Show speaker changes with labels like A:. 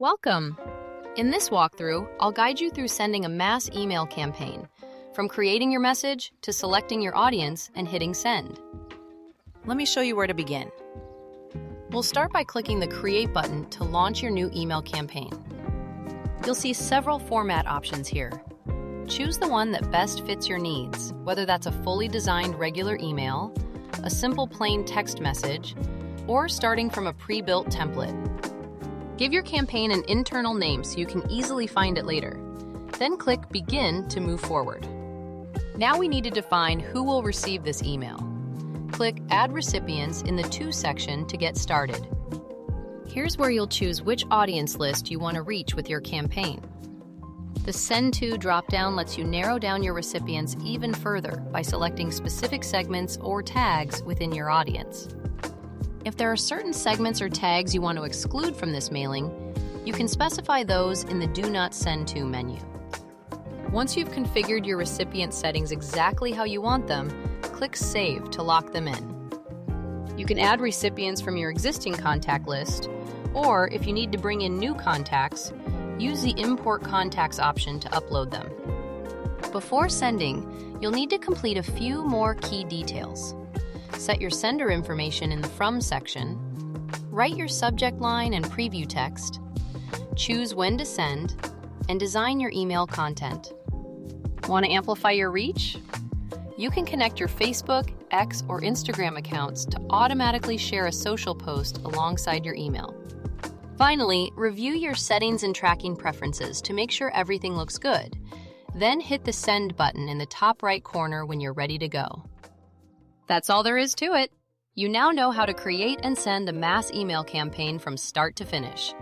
A: Welcome! In this walkthrough, I'll guide you through sending a mass email campaign, from creating your message to selecting your audience and hitting send. Let me show you where to begin. We'll start by clicking the Create button to launch your new email campaign. You'll see several format options here. Choose the one that best fits your needs, whether that's a fully designed regular email, a simple plain text message, or starting from a pre-built template. Give your campaign an internal name so you can easily find it later. Then click Begin to move forward. Now we need to define who will receive this email. Click Add Recipients in the To section to get started. Here's where you'll choose which audience list you want to reach with your campaign. The Send To dropdown lets you narrow down your recipients even further by selecting specific segments or tags within your audience. If there are certain segments or tags you want to exclude from this mailing, you can specify those in the Do Not Send To menu. Once you've configured your recipient settings exactly how you want them, click Save to lock them in. You can add recipients from your existing contact list, or if you need to bring in new contacts, use the Import Contacts option to upload them. Before sending, you'll need to complete a few more key details. Set your sender information in the From section, write your subject line and preview text, choose when to send, and design your email content. Want to amplify your reach? You can connect your Facebook, X, or Instagram accounts to automatically share a social post alongside your email. Finally, review your settings and tracking preferences to make sure everything looks good. Then hit the Send button in the top right corner when you're ready to go. That's all there is to it. You now know how to create and send a mass email campaign from start to finish.